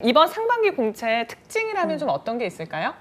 이번 상반기 공채의 특징이라면 좀 어떤 게 있을까요?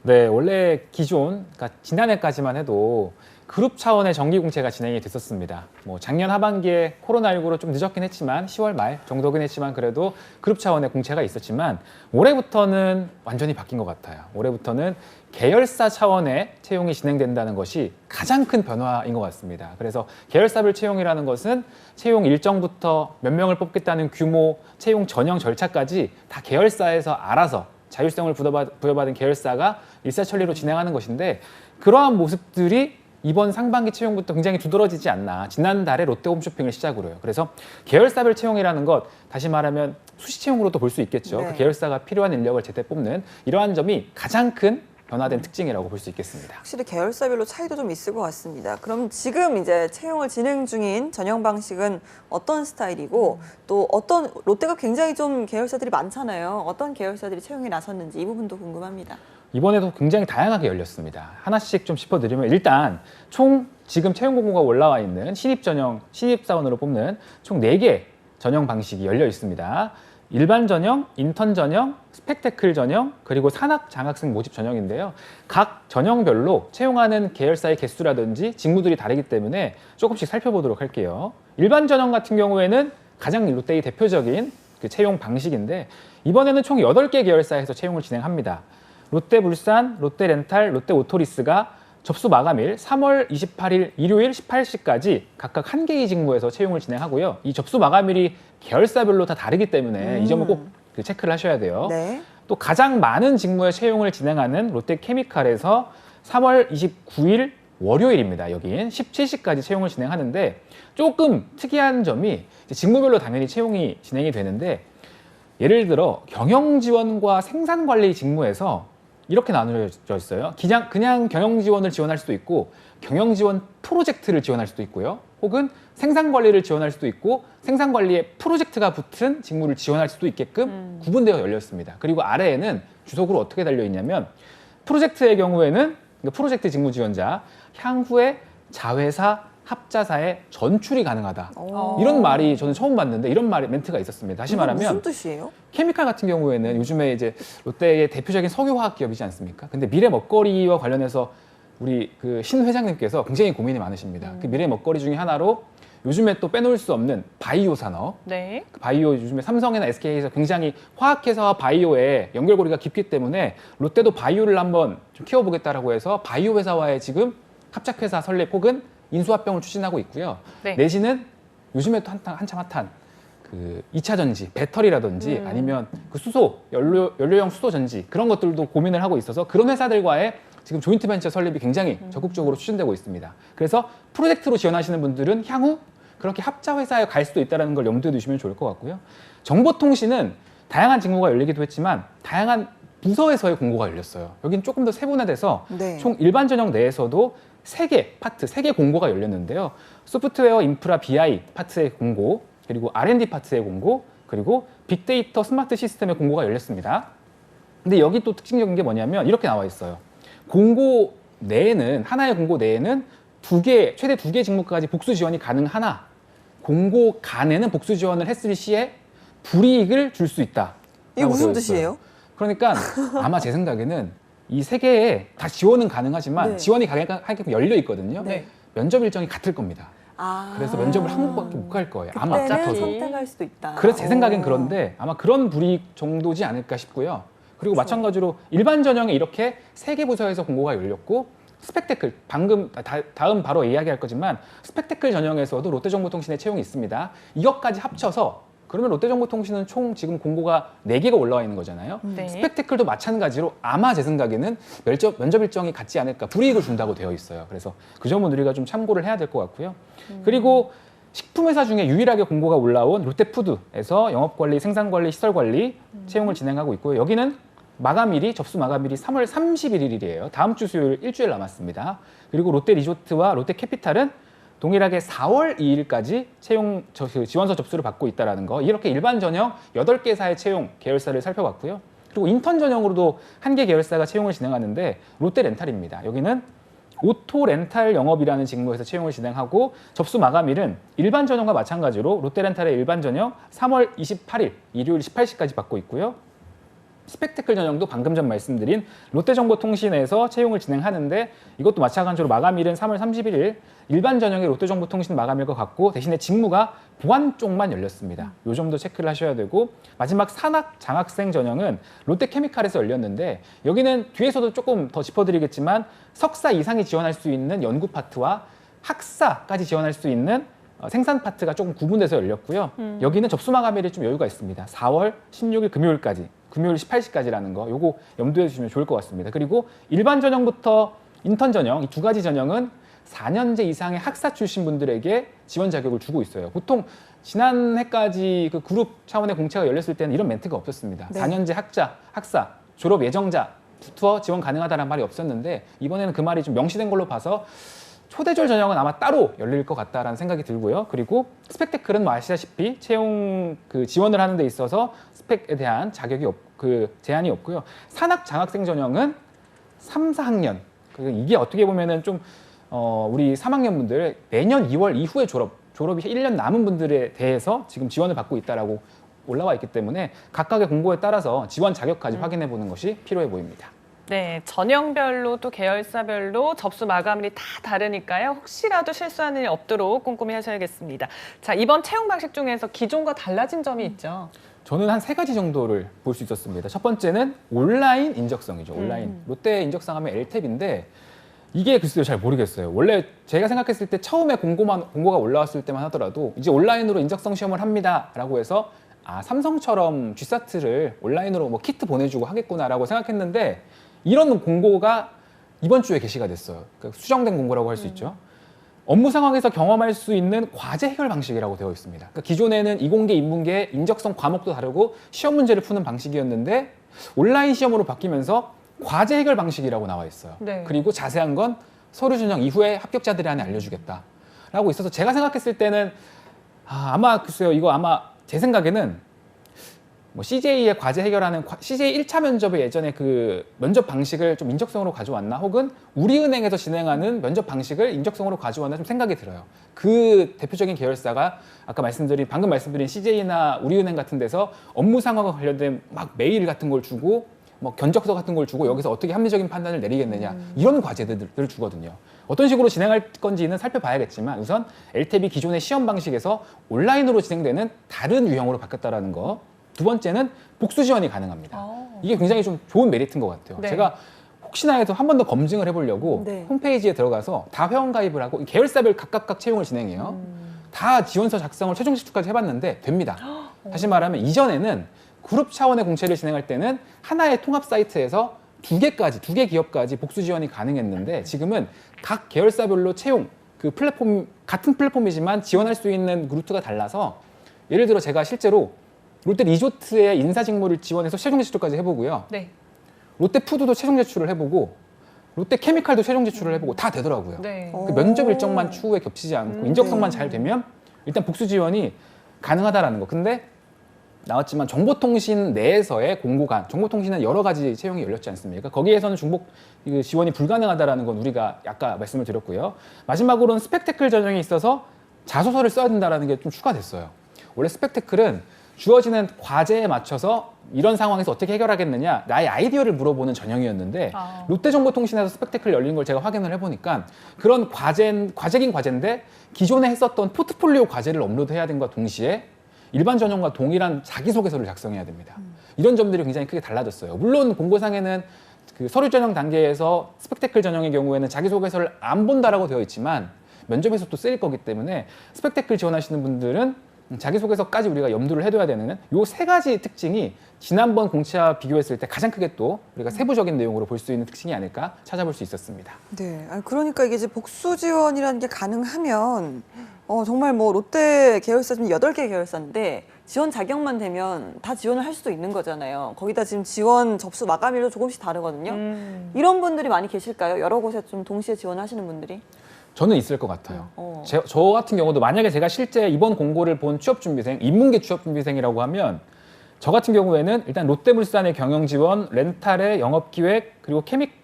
네, 원래 기존, 그러니까 지난해까지만 해도 그룹 차원의 정기 공채가 진행이 됐었습니다. 뭐 작년 하반기에 코로나19로 좀 늦었긴 했지만 10월 말 정도긴 했지만 그래도 그룹 차원의 공채가 있었지만 올해부터는 완전히 바뀐 것 같아요. 올해부터는 계열사 차원의 채용이 진행된다는 것이 가장 큰 변화인 것 같습니다. 그래서 계열사별 채용이라는 것은 채용 일정부터 몇 명을 뽑겠다는 규모, 채용 전형 절차까지 다 계열사에서 알아서 자율성을 부여받은 계열사가 일사천리로 진행하는 것인데 그러한 모습들이 이번 상반기 채용부터 굉장히 두드러지지 않나. 지난달에 롯데홈쇼핑을 시작으로요. 그래서 계열사별 채용이라는 것, 다시 말하면 수시 채용으로도 볼 수 있겠죠. 네. 그 계열사가 필요한 인력을 제때 뽑는 이러한 점이 가장 큰 변화된 특징이라고 볼 수 있겠습니다. 확실히 계열사별로 차이도 좀 있을 것 같습니다. 그럼 지금 이제 채용을 진행 중인 전형 방식은 어떤 스타일이고 또 어떤 롯데가 굉장히 좀 계열사들이 많잖아요. 어떤 계열사들이 채용에 나섰는지 이 부분도 궁금합니다. 이번에도 굉장히 다양하게 열렸습니다. 하나씩 좀 짚어드리면 일단 총 지금 채용 공고가 올라와 있는 신입사원으로 뽑는 총 4개 전형 방식이 열려 있습니다. 일반 전형, 인턴 전형, 스펙테클 전형, 그리고 산학 장학생 모집 전형인데요. 각 전형별로 채용하는 계열사의 개수라든지 직무들이 다르기 때문에 조금씩 살펴보도록 할게요. 일반 전형 같은 경우에는 가장 롯데의 대표적인 그 채용 방식인데 이번에는 총 8개 계열사에서 채용을 진행합니다. 롯데물산, 롯데렌탈, 롯데오토리스가 접수 마감일 3월 28일 일요일 18시까지 각각 1개의 직무에서 채용을 진행하고요. 이 접수 마감일이 계열사별로 다 다르기 때문에 이 점을 꼭 체크를 하셔야 돼요. 네. 또 가장 많은 직무의 채용을 진행하는 롯데케미칼에서 3월 29일 월요일입니다. 여긴 17시까지 채용을 진행하는데 조금 특이한 점이 직무별로 당연히 채용이 진행이 되는데 예를 들어 경영지원과 생산관리 직무에서 이렇게 나누어져 있어요. 그냥 경영지원을 지원할 수도 있고 경영지원 프로젝트를 지원할 수도 있고요. 혹은 생산관리를 지원할 수도 있고 생산관리에 프로젝트가 붙은 직무를 지원할 수도 있게끔 구분되어 열렸습니다. 그리고 아래에는 주석으로 어떻게 달려있냐면 프로젝트의 경우에는 프로젝트 직무 지원자, 향후에 자회사, 합자사에 전출이 가능하다. 이런 말이 저는 처음 봤는데 이런 멘트가 있었습니다. 다시 말하면 무슨 뜻이에요? 케미칼 같은 경우에는 요즘에 이제 롯데의 대표적인 석유화학 기업이지 않습니까? 근데 미래 먹거리와 관련해서 우리 그 신 회장님께서 굉장히 고민이 많으십니다. 그 미래 먹거리 중에 하나로 요즘에 또 빼놓을 수 없는 바이오 산업. 네. 그 바이오 요즘에 삼성이나 SK에서 굉장히 화학회사와 바이오에 연결고리가 깊기 때문에 롯데도 바이오를 한번 좀 키워보겠다라고 해서 바이오 회사와의 지금 합작회사 설립 혹은 인수합병을 추진하고 있고요. 네. 내지는 요즘에 또 한참 핫한 그 2차 전지, 배터리라든지 아니면 그 연료용 수소 전지 그런 것들도 고민을 하고 있어서 그런 회사들과의 지금 조인트 벤처 설립이 굉장히 적극적으로 추진되고 있습니다. 그래서 프로젝트로 지원하시는 분들은 향후 그렇게 합자 회사에 갈 수도 있다는 걸 염두에 두시면 좋을 것 같고요. 정보통신은 다양한 직무가 열리기도 했지만 다양한 부서에서의 공고가 열렸어요. 여기는 조금 더 세분화돼서 네. 총 일반 전형 내에서도 3개 공고가 열렸는데요. 소프트웨어 인프라 BI 파트의 공고, 그리고 R&D 파트의 공고, 그리고 빅데이터 스마트 시스템의 공고가 열렸습니다. 근데 여기 또 특징적인 게 뭐냐면 이렇게 나와 있어요. 공고 내에는, 하나의 공고 내에는 최대 2개 직무까지 복수 지원이 가능하나 공고 간에는 복수 지원을 했을 시에 불이익을 줄 수 있다. 이게 무슨 뜻이에요? 그러니까 아마 제 생각에는 이 3개에 다 지원은 가능하지만 네. 지원이 가게끔 열려 있거든요. 네. 면접 일정이 같을 겁니다. 그래서 면접을 한국밖에 못 갈 거예요. 아마 그때는 짜터서. 선택할 수도 있다. 그래서 제 생각엔 오. 그런데 아마 그런 불이익 정도지 않을까 싶고요. 그리고 마찬가지로 일반 전형에 이렇게 3개 부서에서 공고가 열렸고 스펙테클, 다음 바로 이야기할 거지만 스펙테클 전형에서도 롯데정보통신의 채용이 있습니다. 이것까지 합쳐서 그러면 롯데정보통신은 총 지금 공고가 4개가 올라와 있는 거잖아요. 네. 스펙테클도 마찬가지로 아마 제 생각에는 면접 일정이 같지 않을까, 불이익을 준다고 되어 있어요. 그래서 그 점은 우리가 좀 참고를 해야 될 것 같고요. 그리고 식품회사 중에 유일하게 공고가 올라온 롯데푸드에서 영업관리, 생산관리, 시설관리 채용을 진행하고 있고요. 여기는 접수 마감일이 3월 31일이에요. 다음 주 수요일 일주일 남았습니다. 그리고 롯데리조트와 롯데캐피탈은 동일하게 4월 2일까지 지원서 접수를 받고 있다는 거. 이렇게 일반 전형 8개사의 채용 계열사를 살펴봤고요. 그리고 인턴 전형으로도 1개 계열사가 채용을 진행하는데 롯데렌탈입니다. 여기는 오토 렌탈 영업이라는 직무에서 채용을 진행하고 접수 마감일은 일반 전형과 마찬가지로 롯데렌탈의 일반 전형 3월 28일 일요일 18시까지 받고 있고요. 스펙테클 전형도 방금 전 말씀드린 롯데정보통신에서 채용을 진행하는데 이것도 마찬가지로 마감일은 3월 31일 일반 전형의 롯데정보통신 마감일과 같고 대신에 직무가 보안 쪽만 열렸습니다. 요 점도 체크를 하셔야 되고 마지막 산학 장학생 전형은 롯데케미칼에서 열렸는데 여기는 뒤에서도 조금 더 짚어드리겠지만 석사 이상이 지원할 수 있는 연구 파트와 학사까지 지원할 수 있는 생산 파트가 조금 구분돼서 열렸고요. 여기는 접수 마감일이 좀 여유가 있습니다. 4월 16일 금요일까지, 금요일 18시까지라는 거 요거 염두에 두시면 좋을 것 같습니다. 그리고 일반 전형부터 인턴 전형 이 두 가지 전형은 4년제 이상의 학사 출신 분들에게 지원 자격을 주고 있어요. 보통 지난해까지 그 그룹 차원의 공채가 열렸을 때는 이런 멘트가 없었습니다. 네. 4년제 학사, 졸업 예정자부터 지원 가능하다는 말이 없었는데 이번에는 그 말이 좀 명시된 걸로 봐서 초대졸 전형은 아마 따로 열릴 것 같다라는 생각이 들고요. 그리고 스펙테클은 뭐 아시다시피 채용 그 지원을 하는 데 있어서 스펙에 대한 자격이 제한이 없고요. 산학 장학생 전형은 3, 4학년. 이게 어떻게 보면은 좀 우리 3학년 분들 내년 2월 이후에 졸업이 1년 남은 분들에 대해서 지금 지원을 받고 있다라고 올라와 있기 때문에 각각의 공고에 따라서 지원 자격까지 확인해 보는 것이 필요해 보입니다. 네, 전형별로 또 계열사별로 접수 마감일이 다 다르니까요. 혹시라도 실수하는 일 없도록 꼼꼼히 하셔야겠습니다. 자, 이번 채용 방식 중에서 기존과 달라진 점이 있죠. 저는 한 3가지 정도를 볼 수 있었습니다. 첫 번째는 온라인 인적성이죠. 온라인. 롯데 인적성 하면 LTEB인데 이게 글쎄요 잘 모르겠어요. 원래 제가 생각했을 때 처음에 공고가 올라왔을 때만 하더라도 이제 온라인으로 인적성 시험을 합니다라고 해서 삼성처럼 G사트를 온라인으로 뭐 키트 보내주고 하겠구나라고 생각했는데 이런 공고가 이번 주에 게시가 됐어요. 그러니까 수정된 공고라고 할 수 있죠. 업무 상황에서 경험할 수 있는 과제 해결 방식이라고 되어 있습니다. 그러니까 기존에는 이공계, 인문계, 인적성 과목도 다르고 시험 문제를 푸는 방식이었는데 온라인 시험으로 바뀌면서 과제 해결 방식이라고 나와 있어요. 네. 그리고 자세한 건 서류 전형 이후에 합격자들한테 알려주겠다라고 있어서 제가 생각했을 때는 아마 글쎄요 이거 아마 제 생각에는 뭐 CJ의 과제 해결하는 CJ 1차 면접의 예전에 그 면접 방식을 좀 인적성으로 가져왔나 혹은 우리은행에서 진행하는 면접 방식을 인적성으로 가져왔나 좀 생각이 들어요. 그 대표적인 계열사가 아까 방금 말씀드린 CJ나 우리은행 같은 데서 업무 상황과 관련된 막 메일 같은 걸 주고 뭐 견적서 같은 걸 주고 여기서 어떻게 합리적인 판단을 내리겠느냐 이런 과제들을 주거든요. 어떤 식으로 진행할 건지는 살펴봐야겠지만 우선 LTEB 기존의 시험 방식에서 온라인으로 진행되는 다른 유형으로 바뀌었다는 거. 두 번째는 복수 지원이 가능합니다. 이게 굉장히 좀 좋은 메리트인 것 같아요. 네. 제가 혹시나 해도 한 번 더 검증을 해보려고 네. 홈페이지에 들어가서 다 회원 가입을 하고 계열사별 각각 채용을 진행해요. 다 지원서 작성을 최종 시투까지 해봤는데 됩니다. 다시 말하면 이전에는 그룹 차원의 공채를 진행할 때는 하나의 통합 사이트에서 두 개 기업까지 복수 지원이 가능했는데 지금은 각 계열사별로 채용 그 플랫폼 같은 플랫폼이지만 지원할 수 있는 루트가 달라서 예를 들어 제가 실제로 롯데 리조트의 인사 직무를 지원해서 최종 제출까지 해보고요. 네. 롯데 푸드도 최종 제출을 해보고 롯데 케미칼도 최종 제출을 해보고 다 되더라고요. 네. 그 면접 일정만 추후에 겹치지 않고 인적성만 잘 되면 일단 복수 지원이 가능하다라는 거. 근데 나왔지만 정보통신 내에서의 정보통신은 여러 가지 채용이 열렸지 않습니까? 거기에서는 중복 지원이 불가능하다라는 건 우리가 아까 말씀을 드렸고요. 마지막으로는 스펙테클 전형에 있어서 자소서를 써야 된다는 게 좀 추가됐어요. 원래 스펙테클은 주어지는 과제에 맞춰서 이런 상황에서 어떻게 해결하겠느냐 나의 아이디어를 물어보는 전형이었는데 롯데정보통신에서 스펙테클 열린 걸 제가 확인을 해보니까 그런 과제긴 과제인데 기존에 했었던 포트폴리오 과제를 업로드해야 된 것과 동시에 일반 전형과 동일한 자기소개서를 작성해야 됩니다. 이런 점들이 굉장히 크게 달라졌어요. 물론 공고상에는 그 서류 전형 단계에서 스펙테클 전형의 경우에는 자기소개서를 안 본다라고 되어 있지만 면접에서 또 쓰일 거기 때문에 스펙테클 지원하시는 분들은 자기소개서까지 우리가 염두를 해둬야 되는 요 3가지 특징이 지난번 공채와 비교했을 때 가장 크게 또 우리가 세부적인 내용으로 볼 수 있는 특징이 아닐까 찾아볼 수 있었습니다. 네, 그러니까 이게 이제 복수 지원이라는 게 가능하면 정말 뭐 롯데 계열사 지금 8개 계열사인데 지원 자격만 되면 다 지원을 할 수도 있는 거잖아요. 거기다 지금 지원 접수 마감일도 조금씩 다르거든요. 이런 분들이 많이 계실까요? 여러 곳에 좀 동시에 지원하시는 분들이? 저는 있을 것 같아요. 저 같은 경우도 만약에 제가 실제 이번 공고를 본 취업준비생, 인문계 취업준비생이라고 하면 저 같은 경우에는 일단 롯데물산의 경영지원, 렌탈의 영업기획, 그리고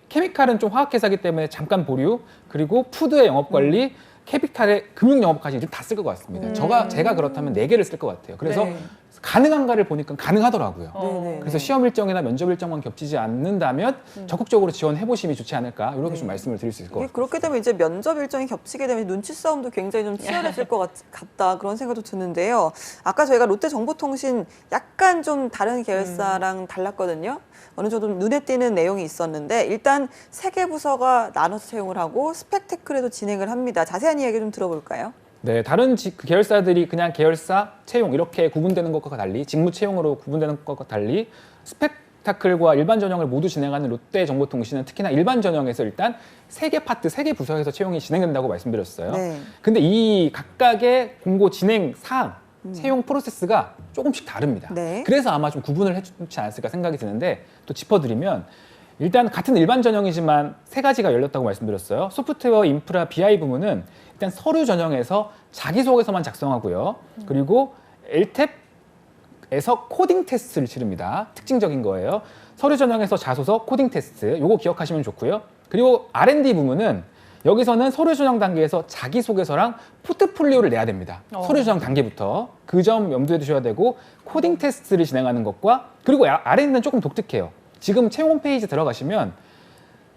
케미칼은 좀 화학회사기 때문에 잠깐 보류, 그리고 푸드의 영업관리, 캐피탈의 금융영업까지 다 쓸 것 같습니다. 제가 그렇다면 4개를 쓸 것 같아요. 그래서 네. 가능한가를 보니까 가능하더라고요. 네네. 그래서 시험 일정이나 면접 일정만 겹치지 않는다면 적극적으로 지원해 보심이 좋지 않을까 이렇게 좀 말씀을 드릴 수 있을 것 이게 같아요. 그렇게 되면 이제 면접 일정이 겹치게 되면 눈치 싸움도 굉장히 좀 치열해질 것 같다 그런 생각도 드는데요. 아까 저희가 롯데정보통신 약간 좀 다른 계열사랑 달랐거든요. 어느 정도 눈에 띄는 내용이 있었는데 일단 3개 부서가 나눠서 채용을 하고 스펙테클에도 진행을 합니다. 자세한 이야기 좀 들어볼까요? 네, 다른 그 계열사들이 그냥 계열사 채용 이렇게 구분되는 것과 달리 직무 채용으로 구분되는 것과 달리 스펙타클과 일반 전형을 모두 진행하는 롯데정보통신은 특히나 일반 전형에서 일단 3개 파트, 3개 부서에서 채용이 진행된다고 말씀드렸어요. 네. 근데 이 각각의 공고 진행 사항, 채용 프로세스가 조금씩 다릅니다. 네. 그래서 아마 좀 구분을 해주지 않았을까 생각이 드는데 또 짚어드리면 일단 같은 일반 전형이지만 3가지가 열렸다고 말씀드렸어요. 소프트웨어, 인프라, BI 부문은 일단 서류 전형에서 자기소개서만 작성하고요. 그리고 LTEP에서 코딩 테스트를 치릅니다. 특징적인 거예요. 서류 전형에서 자소서, 코딩 테스트, 요거 기억하시면 좋고요. 그리고 R&D 부문은 여기서는 서류 전형 단계에서 자기소개서랑 포트폴리오를 내야 됩니다. 서류 전형 단계부터. 그 점 염두에 두셔야 되고 코딩 테스트를 진행하는 것과 그리고 R&D는 조금 독특해요. 지금 채용 홈페이지 들어가시면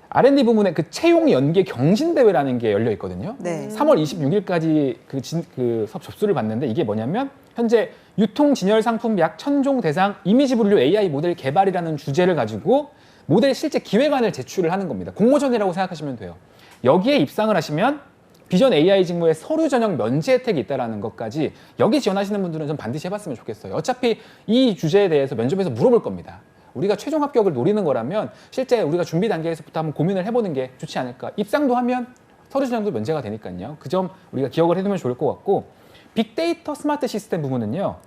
R&D 부문에 그 채용 연계 경진대회라는 게 열려 있거든요. 네. 3월 26일까지 그 수업 접수를 받는데 이게 뭐냐면 현재 유통 진열 상품 약 1000종 대상 이미지 분류 AI 모델 개발이라는 주제를 가지고 모델 실제 기획안을 제출을 하는 겁니다. 공모전이라고 생각하시면 돼요. 여기에 입상을 하시면 비전 AI 직무에 서류 전형 면제 혜택이 있다는 것까지 여기 지원하시는 분들은 좀 반드시 해봤으면 좋겠어요. 어차피 이 주제에 대해서 면접에서 물어볼 겁니다. 우리가 최종 합격을 노리는 거라면 실제 우리가 준비 단계에서부터 한번 고민을 해보는 게 좋지 않을까. 입상도 하면 서류 전형도 면제가 되니까요. 그 점 우리가 기억을 해두면 좋을 것 같고 빅데이터 스마트 시스템 부분은요.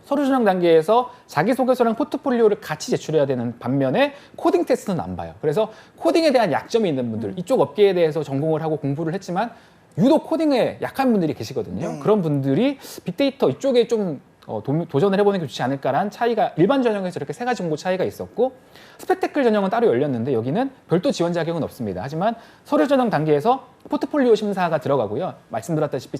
서류 전형 단계에서 자기소개서랑 포트폴리오를 같이 제출해야 되는 반면에 코딩 테스트는 안 봐요. 그래서 코딩에 대한 약점이 있는 분들, 이쪽 업계에 대해서 전공을 하고 공부를 했지만 유독 코딩에 약한 분들이 계시거든요. 네. 그런 분들이 빅데이터 이쪽에 좀 도전을 해보는 게 좋지 않을까라는 차이가 일반 전형에서 이렇게 3가지 공고 차이가 있었고 스펙테클 전형은 따로 열렸는데 여기는 별도 지원 자격은 없습니다. 하지만 서류 전형 단계에서 포트폴리오 심사가 들어가고요. 말씀드렸다시피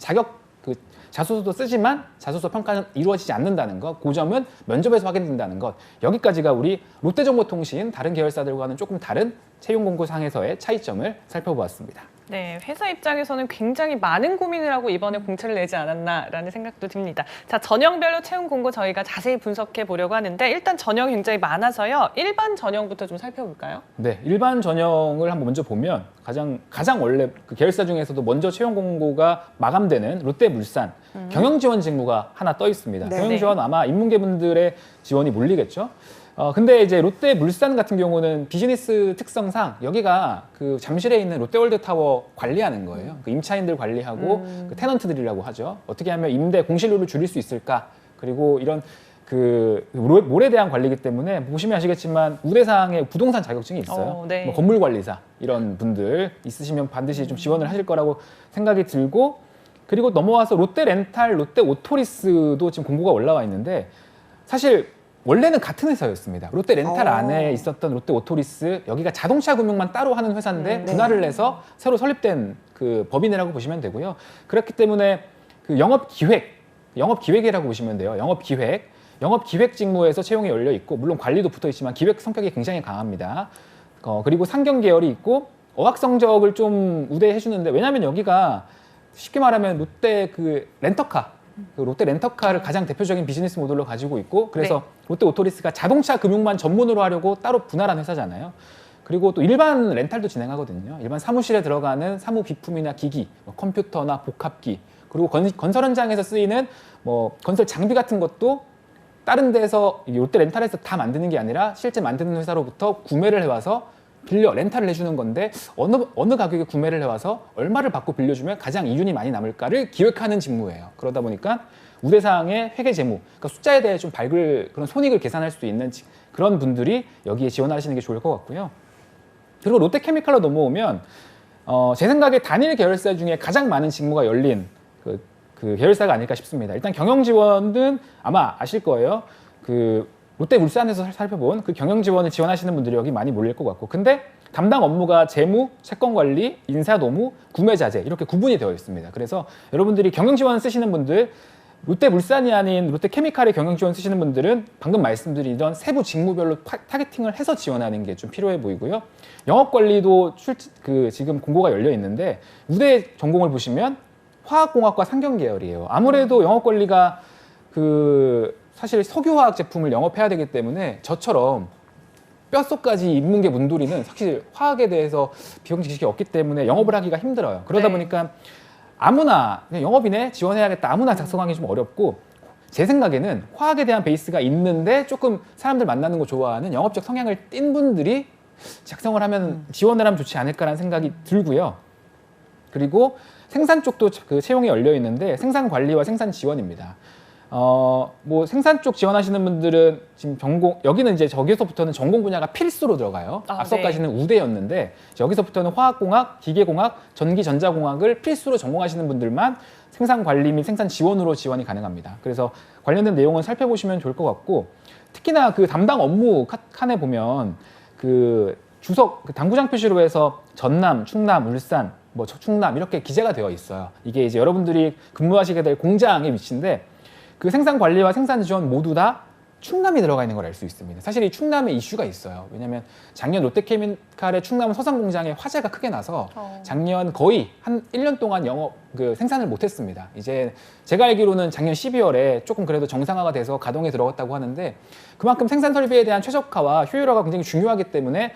그 자소서도 쓰지만 자소서 평가는 이루어지지 않는다는 것, 그 점은 면접에서 확인된다는 것. 여기까지가 우리 롯데정보통신 다른 계열사들과는 조금 다른 채용 공고상에서의 차이점을 살펴보았습니다. 네, 회사 입장에서는 굉장히 많은 고민을 하고 이번에 공채를 내지 않았나라는 생각도 듭니다. 자, 전형별로 채용 공고 저희가 자세히 분석해 보려고 하는데 일단 전형이 굉장히 많아서요. 일반 전형부터 좀 살펴볼까요? 네, 일반 전형을 한번 먼저 보면 가장 원래 그 계열사 중에서도 먼저 채용 공고가 마감되는 롯데물산 경영 지원 직무가 하나 떠 있습니다. 네. 경영 지원 아마 인문계분들의 지원이 몰리겠죠. 근데 이제 롯데물산 같은 경우는 비즈니스 특성상 여기가 그 잠실에 있는 롯데월드타워 관리하는 거예요. 그 임차인들 관리하고 그 테넌트들이라고 하죠. 어떻게 하면 임대 공실료를 줄일 수 있을까? 그리고 이런 그 몰에 대한 관리이기 때문에 보시면 아시겠지만 우대사항에 부동산 자격증이 있어요. 네. 뭐 건물관리사 이런 분들 있으시면 반드시 좀 지원을 하실 거라고 생각이 들고 그리고 넘어와서 롯데렌탈, 롯데오토리스도 지금 공고가 올라와 있는데 사실 원래는 같은 회사였습니다. 롯데렌탈 안에 있었던 롯데오토리스 여기가 자동차 금융만 따로 하는 회사인데 분할을 해서 새로 설립된 그 법인이라고 보시면 되고요. 그렇기 때문에 그 영업기획이라고 보시면 돼요. 영업기획 직무에서 채용이 열려 있고 물론 관리도 붙어 있지만 기획 성격이 굉장히 강합니다. 그리고 상경 계열이 있고 어학 성적을 좀 우대해 주는데 왜냐하면 여기가 쉽게 말하면 롯데 그 롯데 렌터카를 가장 대표적인 비즈니스 모델로 가지고 있고 그래서 롯데 오토리스가 자동차 금융만 전문으로 하려고 따로 분할한 회사잖아요. 그리고 또 일반 렌탈도 진행하거든요. 일반 사무실에 들어가는 사무 비품이나 기기, 컴퓨터나 복합기 그리고 건설 현장에서 쓰이는 뭐 건설 장비 같은 것도 다른 데서 롯데 렌탈에서 다 만드는 게 아니라 실제 만드는 회사로부터 구매를 해와서 렌탈을 해주는 건데 어느 가격에 구매를 해와서 얼마를 받고 빌려주면 가장 이윤이 많이 남을까를 기획하는 직무예요. 그러다 보니까 우대사항의 회계재무, 그러니까 숫자에 대해 좀 밝을 그런 손익을 계산할 수 있는 그런 분들이 여기에 지원하시는 게 좋을 것 같고요. 그리고 롯데케미칼로 넘어오면 제 생각에 단일 계열사 중에 가장 많은 직무가 열린 그 계열사가 아닐까 싶습니다. 일단 경영 지원은 아마 아실 거예요. 그 롯데물산에서 살펴본 그 경영 지원을 지원하시는 분들이 여기 많이 몰릴 것 같고, 근데 담당 업무가 재무, 채권 관리, 인사 노무, 구매 자재 이렇게 구분이 되어 있습니다. 그래서 여러분들이 경영 지원 쓰시는 분들, 롯데물산이 아닌 롯데케미칼의 경영 지원 쓰시는 분들은 방금 말씀드린 이런 세부 직무별로 타겟팅을 해서 지원하는 게 좀 필요해 보이고요. 영업 관리도 지금 공고가 열려 있는데 우대 전공을 보시면 화학공학과 상경 계열이에요. 아무래도 영업 관리가 사실 석유화학 제품을 영업해야 되기 때문에 저처럼 뼛속까지 인문계 문돌이는 사실 화학에 대해서 비용 지식이 없기 때문에 영업을 하기가 힘들어요. 그러다 네. 보니까 아무나 그냥 영업인에 지원해야겠다, 아무나 작성하기 좀 어렵고, 제 생각에는 화학에 대한 베이스가 있는데 조금 사람들 만나는 거 좋아하는 영업적 성향을 띈 분들이 작성을 하면 지원을 하면 좋지 않을까라는 생각이 들고요. 그리고 생산 쪽도 채용이 열려 있는데 생산 관리와 생산 지원입니다. 뭐 생산 쪽 지원하시는 분들은 지금 여기는 이제 저기서부터는 전공 분야가 필수로 들어가요. 앞서까지는 우대였는데 여기서부터는 화학공학, 기계공학, 전기전자공학을 필수로 전공하시는 분들만 생산 관리 및 생산 지원으로 지원이 가능합니다. 그래서 관련된 내용은 살펴보시면 좋을 것 같고, 특히나 그 담당 업무 칸에 보면 당구장 표시로 해서 전남, 충남, 울산, 뭐 충남 이렇게 기재가 되어 있어요. 이게 이제 여러분들이 근무하시게 될 공장의 위치인데, 그 생산 관리와 생산 지원 모두 다 충남이 들어가 있는 걸 알 수 있습니다. 사실 이 충남에 이슈가 있어요. 왜냐하면 작년 롯데케미칼의 충남 서산 공장에 화재가 크게 나서 작년 거의 한 1년 동안 생산을 못했습니다. 이제 제가 알기로는 작년 12월에 조금 그래도 정상화가 돼서 가동에 들어갔다고 하는데, 그만큼 생산 설비에 대한 최적화와 효율화가 굉장히 중요하기 때문에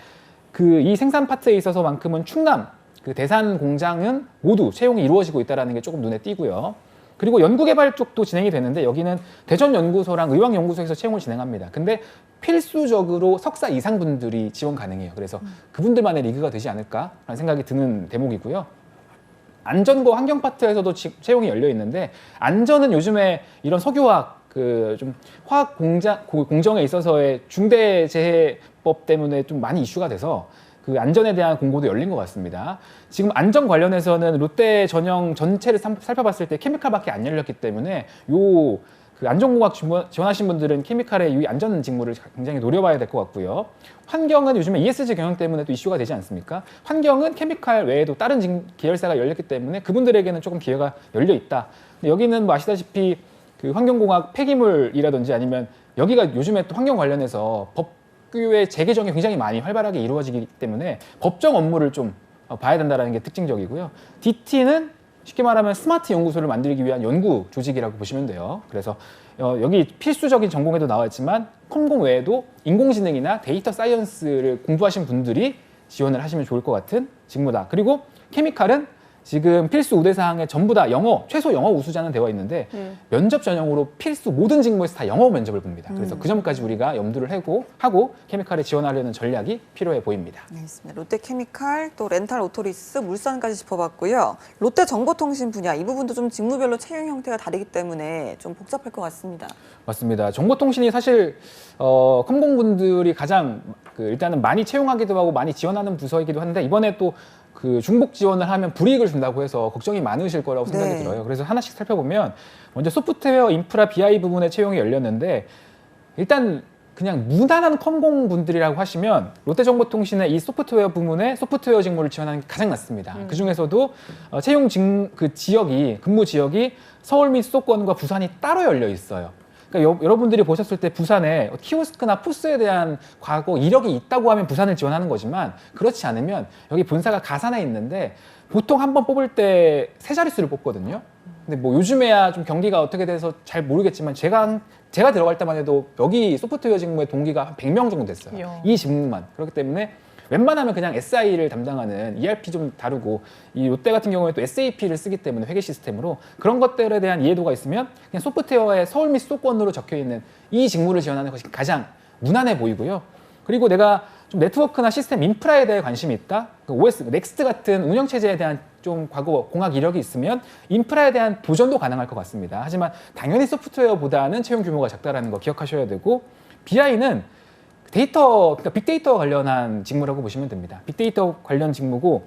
이 생산 파트에 있어서만큼은 충남 대산 공장은 모두 채용이 이루어지고 있다는 게 조금 눈에 띄고요. 그리고 연구개발 쪽도 진행이 되는데 여기는 대전연구소랑 의왕연구소에서 채용을 진행합니다. 근데 필수적으로 석사 이상 분들이 지원 가능해요. 그래서 그분들만의 리그가 되지 않을까라는 생각이 드는 대목이고요. 안전과 환경 파트에서도 채용이 열려 있는데, 안전은 요즘에 이런 석유화학 좀 화학 공정에 있어서의 중대재해법 때문에 좀 많이 이슈가 돼서 그 안전에 대한 공고도 열린 것 같습니다. 지금 안전 관련해서는 롯데 전형 전체를 살펴봤을 때 케미칼밖에 안 열렸기 때문에 안전공학 지원하신 분들은 케미칼의 이 안전 직무를 굉장히 노려봐야 될 것 같고요. 환경은 요즘에 ESG 경영 때문에 또 이슈가 되지 않습니까? 환경은 케미칼 외에도 다른 계열사가 열렸기 때문에 그분들에게는 조금 기회가 열려 있다. 근데 여기는 뭐 아시다시피 환경공학 폐기물이라든지 아니면 여기가 요즘에 또 환경 관련해서 법규의 재개정이 굉장히 많이 활발하게 이루어지기 때문에 법정 업무를 좀 봐야 된다는 게 특징적이고요. DT는 쉽게 말하면 스마트 연구소를 만들기 위한 연구 조직이라고 보시면 돼요. 그래서 여기 필수적인 전공에도 나와 있지만 컴공 외에도 인공지능이나 데이터 사이언스를 공부하신 분들이 지원을 하시면 좋을 것 같은 직무다. 그리고 케미칼은 지금 필수 우대사항에 전부 다 최소 영어 우수자는 되어 있는데 면접 전형으로 필수 모든 직무에서 다 영어 면접을 봅니다. 그래서 그 점까지 우리가 염두를 하고 케미칼에 지원하려는 전략이 필요해 보입니다. 알겠습니다. 롯데케미칼, 또 렌탈 오토리스, 물산까지 짚어봤고요. 롯데정보통신 분야 이 부분도 좀 직무별로 채용 형태가 다르기 때문에 좀 복잡할 것 같습니다. 맞습니다. 정보통신이 사실 컴공분들이 가장 일단은 많이 채용하기도 하고 많이 지원하는 부서이기도 한데, 이번에 또 중복 지원을 하면 불이익을 준다고 해서 걱정이 많으실 거라고 생각이 들어요. 그래서 하나씩 살펴보면 먼저 소프트웨어, 인프라, BI 부분의 채용이 열렸는데, 일단 그냥 무난한 컴공 분들이라고 하시면 롯데정보통신의 이 소프트웨어 부문에 소프트웨어 직무를 지원하는 게 가장 낫습니다. 그 중에서도 채용 근무 지역이 서울 및 수도권과 부산이 따로 열려 있어요. 그러니까 여러분들이 보셨을 때 부산에 키오스크나 푸스에 대한 과거 이력이 있다고 하면 부산을 지원하는 거지만, 그렇지 않으면 여기 본사가 가산에 있는데 보통 한 번 뽑을 때 세 자릿수를 뽑거든요. 근데 뭐 요즘에야 좀 경기가 어떻게 돼서 잘 모르겠지만 제가 들어갈 때만 해도 여기 소프트웨어 직무의 동기가 한 100명 정도 됐어요. 이야. 이 직무만. 그렇기 때문에 웬만하면 그냥 SI를 담당하는 ERP 좀 다루고, 이 롯데 같은 경우에 또 SAP를 쓰기 때문에 회계 시스템으로 그런 것들에 대한 이해도가 있으면 그냥 소프트웨어에 서울 및 수도권으로 적혀 있는 이 직무를 지원하는 것이 가장 무난해 보이고요. 그리고 내가 좀 네트워크나 시스템 인프라에 대해 관심이 있다. OS, 넥스트 같은 운영체제에 대한 좀 과거 공학 이력이 있으면 인프라에 대한 도전도 가능할 것 같습니다. 하지만 당연히 소프트웨어보다는 채용 규모가 작다라는 거 기억하셔야 되고, BI는 그러니까 빅데이터 관련한 직무라고 보시면 됩니다. 빅데이터 관련 직무고,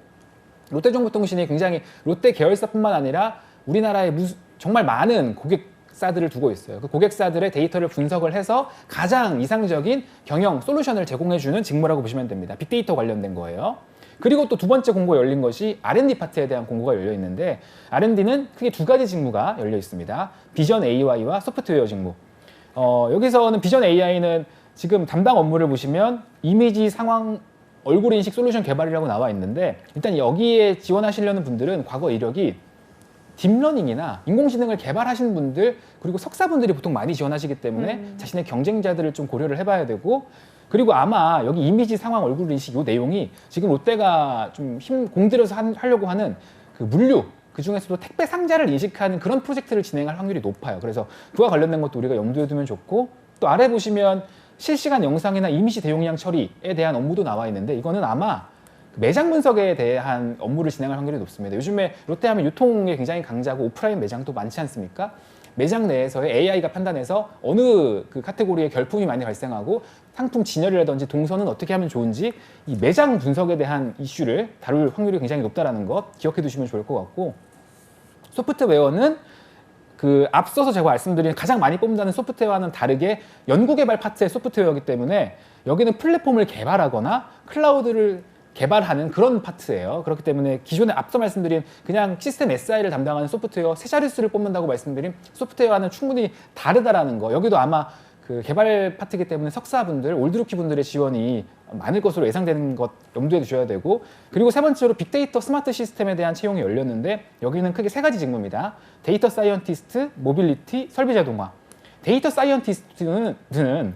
롯데정보통신이 굉장히 롯데 계열사뿐만 아니라 우리나라의 정말 많은 고객 고객사들을 두고 있어요. 그 고객사들의 데이터를 분석을 해서 가장 이상적인 경영 솔루션을 제공해주는 직무라고 보시면 됩니다. 빅데이터 관련된 거예요. 그리고 또 두 번째 공고가 열린 것이 R&D 파트에 대한 공고가 열려 있는데 R&D는 크게 두 가지 직무가 열려 있습니다. 비전 AI와 소프트웨어 직무. 여기서는 비전 AI는 지금 담당 업무를 보시면 이미지 상황 얼굴 인식 솔루션 개발이라고 나와 있는데 일단 여기에 지원하시려는 분들은 과거 이력이 딥러닝이나 인공지능을 개발하시는 분들 그리고 석사분들이 보통 많이 지원하시기 때문에 자신의 경쟁자들을 좀 고려를 해봐야 되고 그리고 아마 여기 이미지 상황 얼굴 인식 이 내용이 지금 롯데가 좀 공들여서 하려고 하는 그 물류 그 중에서도 택배 상자를 인식하는 그런 프로젝트를 진행할 확률이 높아요. 그래서 그와 관련된 것도 우리가 염두에 두면 좋고 또 아래 보시면 실시간 영상이나 이미지 대용량 처리에 대한 업무도 나와 있는데 이거는 아마 매장 분석에 대한 업무를 진행할 확률이 높습니다. 요즘에 롯데하면 유통에 굉장히 강자고 오프라인 매장도 많지 않습니까? 매장 내에서의 AI가 판단해서 어느 그 카테고리에 결품이 많이 발생하고 상품 진열이라든지 동선은 어떻게 하면 좋은지 이 매장 분석에 대한 이슈를 다룰 확률이 굉장히 높다는 것 기억해 두시면 좋을 것 같고 소프트웨어는 그 앞서서 제가 말씀드린 가장 많이 뽑는다는 소프트웨어와는 다르게 연구개발 파트의 소프트웨어이기 때문에 여기는 플랫폼을 개발하거나 클라우드를 개발하는 그런 파트예요. 그렇기 때문에 기존에 앞서 말씀드린 그냥 시스템 SI를 담당하는 소프트웨어 세 자릿수를 뽑는다고 말씀드린 소프트웨어와는 충분히 다르다라는 거. 여기도 아마 그 개발 파트이기 때문에 석사분들, 올드루키 분들의 지원이 많을 것으로 예상되는 것 염두에 두셔야 되고 그리고 세 번째로 빅데이터 스마트 시스템에 대한 채용이 열렸는데 여기는 크게 세 가지 직무입니다. 데이터 사이언티스트, 모빌리티, 설비 자동화. 데이터 사이언티스트는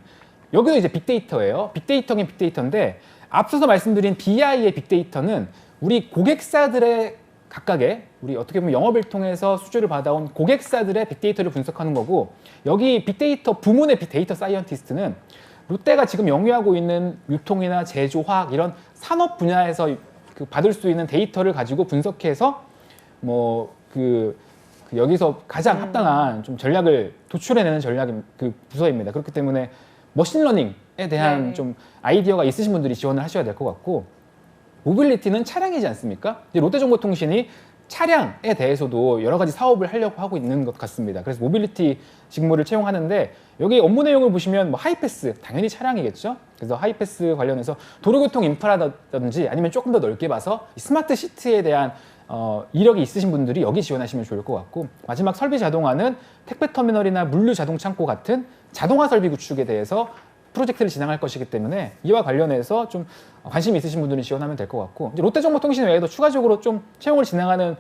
여기도 이제 빅데이터예요. 빅데이터긴 빅데이터인데 앞서서 말씀드린 BI의 빅데이터는 우리 고객사들의 각각의 우리 어떻게 보면 영업을 통해서 수주를 받아온 고객사들의 빅데이터를 분석하는 거고 여기 빅데이터 부문의 빅데이터 사이언티스트는 롯데가 지금 영위하고 있는 유통이나 제조, 화학 이런 산업 분야에서 그 받을 수 있는 데이터를 가지고 분석해서 여기서 가장 합당한 좀 전략을 도출해내는 전략이 그 부서입니다. 그렇기 때문에 머신러닝에 대한 네. 좀 아이디어가 있으신 분들이 지원을 하셔야 될 것 같고 모빌리티는 차량이지 않습니까? 이제 롯데정보통신이 차량에 대해서도 여러 가지 사업을 하려고 하고 있는 것 같습니다. 그래서 모빌리티 직무를 채용하는데 여기 업무 내용을 보시면 뭐 하이패스, 당연히 차량이겠죠? 그래서 하이패스 관련해서 도로교통 인프라라든지 아니면 조금 더 넓게 봐서 스마트 시티에 대한 이력이 있으신 분들이 여기 지원하시면 좋을 것 같고 마지막 설비 자동화는 택배 터미널이나 물류 자동 창고 같은 자동화 설비 구축에 대해서 프로젝트를 진행할 것이기 때문에 이와 관련해서 좀 관심이 있으신 분들은 지원하면 될 것 같고 이제 롯데정보통신 외에도 추가적으로 좀 채용을 진행하는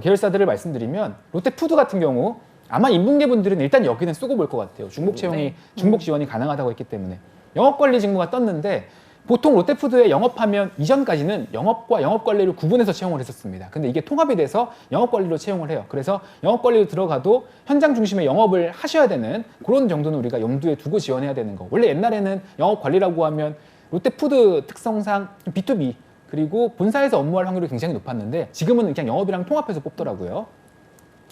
계열사들을 말씀드리면 롯데푸드 같은 경우 아마 인문계 분들은 일단 여기는 쓰고 볼 것 같아요. 중복 채용이 네. 중복 지원이 가능하다고 했기 때문에 영업관리 직무가 떴는데 보통 롯데푸드에 영업하면 이전까지는 영업과 영업관리를 구분해서 채용을 했었습니다. 근데 이게 통합이 돼서 영업관리로 채용을 해요. 그래서 영업관리로 들어가도 현장 중심의 영업을 하셔야 되는 그런 정도는 우리가 염두에 두고 지원해야 되는 거. 원래 옛날에는 영업관리라고 하면 롯데푸드 특성상 B2B 그리고 본사에서 업무할 확률이 굉장히 높았는데 지금은 그냥 영업이랑 통합해서 뽑더라고요.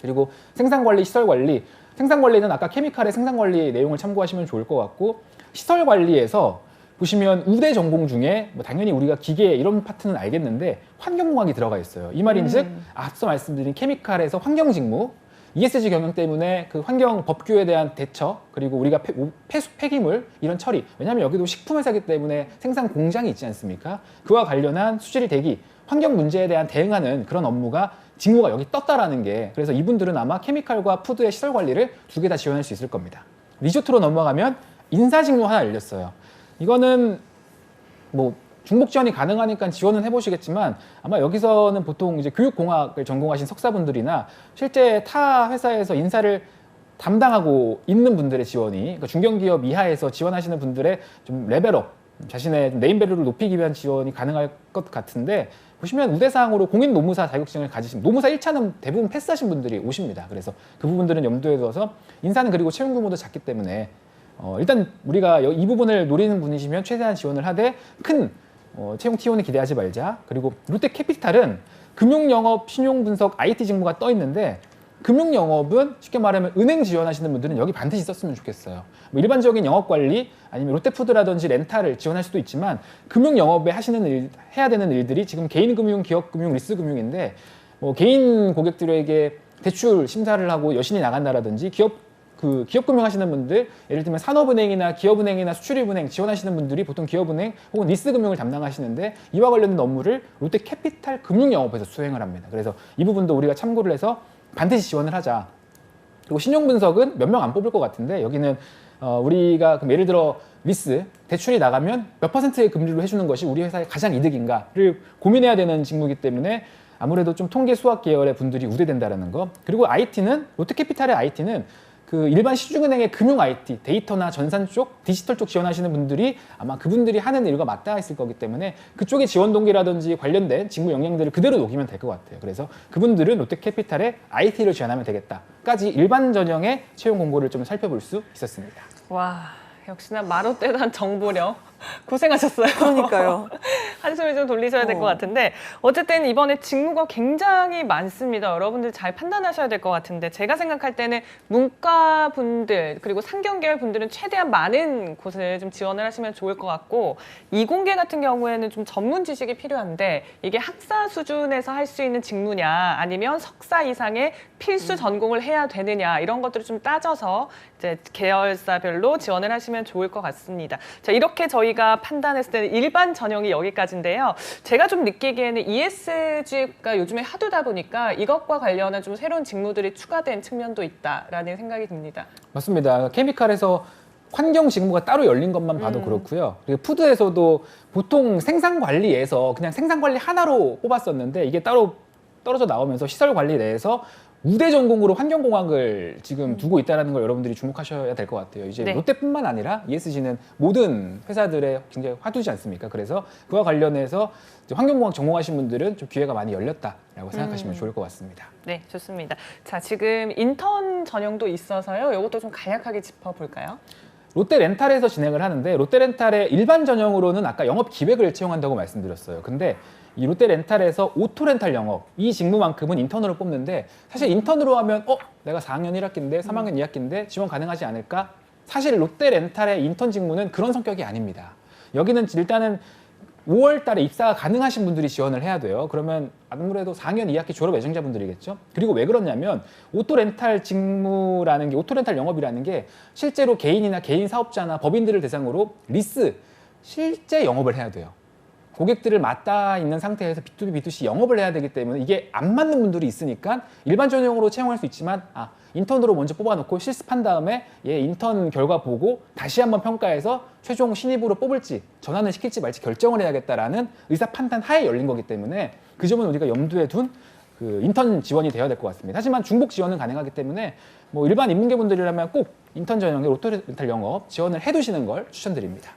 그리고 생산관리, 시설관리. 생산관리는 아까 케미칼의 생산관리 내용을 참고하시면 좋을 것 같고 시설관리에서 보시면 우대 전공 중에 뭐 당연히 우리가 기계 이런 파트는 알겠는데 환경공학이 들어가 있어요. 이 말인즉 앞서 말씀드린 케미칼에서 환경 직무, ESG 경영 때문에 그 환경 법규에 대한 대처 그리고 우리가 폐수 폐기물 이런 처리 왜냐하면 여기도 식품 회사이기 때문에 생산 공장이 있지 않습니까? 그와 관련한 수질 대기 환경 문제에 대한 대응하는 그런 업무가 직무가 여기 떴다라는 게 그래서 이분들은 아마 케미칼과 푸드의 시설 관리를 두 개 다 지원할 수 있을 겁니다. 리조트로 넘어가면 인사 직무 하나 열렸어요. 이거는 뭐 중복 지원이 가능하니까 지원은 해보시겠지만 아마 여기서는 보통 이제 교육공학을 전공하신 석사분들이나 실제 타 회사에서 인사를 담당하고 있는 분들의 지원이 그러니까 중견기업 이하에서 지원하시는 분들의 좀 레벨업 자신의 네임밸류를 높이기 위한 지원이 가능할 것 같은데 보시면 우대사항으로 공인 노무사 자격증을 가지신 노무사 1차는 대부분 패스하신 분들이 오십니다. 그래서 그 부분들은 염두에 둬서 인사는 그리고 채용 규모도 작기 때문에 일단 우리가 이 부분을 노리는 분이시면 최대한 지원을 하되 큰 채용 T1을 기대하지 말자. 그리고 롯데캐피탈은 금융영업, 신용분석, IT 직무가 떠 있는데 금융영업은 쉽게 말하면 은행 지원하시는 분들은 여기 반드시 썼으면 좋겠어요. 뭐 일반적인 영업관리 아니면 롯데푸드라든지 렌탈을 지원할 수도 있지만 금융영업에 해야 되는 일들이 지금 개인금융, 기업금융, 리스금융인데 뭐 개인 고객들에게 대출 심사를 하고 여신이 나간다라든지 기업 그 기업금융 하시는 분들, 예를 들면 산업은행이나 기업은행이나 수출입은행 지원하시는 분들이 보통 기업은행 혹은 리스금융을 담당하시는데 이와 관련된 업무를 롯데캐피탈 금융영업에서 수행을 합니다. 그래서 이 부분도 우리가 참고를 해서 반드시 지원을 하자. 그리고 신용분석은 몇 명 안 뽑을 것 같은데 여기는 우리가 그럼 예를 들어 리스 대출이 나가면 몇 퍼센트의 금리로 해주는 것이 우리 회사의 가장 이득인가를 고민해야 되는 직무이기 때문에 아무래도 좀 통계 수학 계열의 분들이 우대된다라는 거. 그리고 IT는 롯데캐피탈의 IT는 그 일반 시중은행의 금융 IT, 데이터나 전산 쪽, 디지털 쪽 지원하시는 분들이 아마 그분들이 하는 일과 맞닿아 있을 거기 때문에 그쪽의 지원 동기라든지 관련된 직무 역량들을 그대로 녹이면 될 것 같아요. 그래서 그분들은 롯데캐피탈에 IT를 지원하면 되겠다까지 일반 전형의 채용 공고를 좀 살펴볼 수 있었습니다. 와, 역시나 마롯대단 정보력 고생하셨어요. 그러니까요. 한숨을 좀 돌리셔야 될 것 같은데 어쨌든 이번에 직무가 굉장히 많습니다. 여러분들 잘 판단하셔야 될 것 같은데 제가 생각할 때는 문과 분들 그리고 상경계열 분들은 최대한 많은 곳을 좀 지원을 하시면 좋을 것 같고 이공계 같은 경우에는 좀 전문 지식이 필요한데 이게 학사 수준에서 할 수 있는 직무냐 아니면 석사 이상의 필수 전공을 해야 되느냐 이런 것들을 좀 따져서 이제 계열사별로 지원을 하시면 좋을 것 같습니다. 자, 이렇게 저희가 판단했을 때는 일반 전형이 여기까지인데요. 제가 좀 느끼기에는 ESG가 요즘에 하도다 보니까 이것과 관련한 좀 새로운 직무들이 추가된 측면도 있다라는 생각이 듭니다. 맞습니다. 케미칼에서 환경 직무가 따로 열린 것만 봐도 그렇고요. 그리고 푸드에서도 보통 생산관리에서 그냥 생산관리 하나로 뽑았었는데 이게 따로 떨어져 나오면서 시설관리 내에서 우대 전공으로 환경공학을 지금 두고 있다는 걸 여러분들이 주목하셔야 될 것 같아요. 이제 네. 롯데뿐만 아니라 ESG는 모든 회사들의 굉장히 화두지 않습니까? 그래서 그와 관련해서 이제 환경공학 전공하신 분들은 좀 기회가 많이 열렸다라고 생각하시면 좋을 것 같습니다. 네, 좋습니다. 자, 지금 인턴 전형도 있어서요. 이것도 좀 간략하게 짚어볼까요? 롯데렌탈에서 진행을 하는데 롯데렌탈의 일반 전형으로는 아까 영업 기획을 채용한다고 말씀드렸어요. 근데 이 롯데렌탈에서 오토렌탈 영업 이 직무만큼은 인턴으로 뽑는데 사실 인턴으로 하면 내가 4학년 1학기인데 3학년 2학기인데 지원 가능하지 않을까? 사실 롯데렌탈의 인턴 직무는 그런 성격이 아닙니다. 여기는 일단은 5월 달에 입사가 가능하신 분들이 지원을 해야 돼요. 그러면 아무래도 4학년 2학기 졸업 예정자분들이겠죠. 그리고 왜 그러냐면 오토렌탈 직무라는 게 오토렌탈 영업이라는 게 실제로 개인이나 개인 사업자나 법인들을 대상으로 리스 실제 영업을 해야 돼요. 고객들을 맞닿아 있는 상태에서 B2B, B2C 영업을 해야 되기 때문에 이게 안 맞는 분들이 있으니까 일반 전형으로 채용할 수 있지만 인턴으로 먼저 뽑아놓고 실습한 다음에 얘 인턴 결과 보고 다시 한번 평가해서 최종 신입으로 뽑을지 전환을 시킬지 말지 결정을 해야겠다라는 의사 판단 하에 열린 거기 때문에 그 점은 우리가 염두에 둔 그 인턴 지원이 되어야 될 것 같습니다. 하지만 중복 지원은 가능하기 때문에 뭐 일반 인문계분들이라면 꼭 인턴 전형의 오토렌탈 영업 지원을 해두시는 걸 추천드립니다.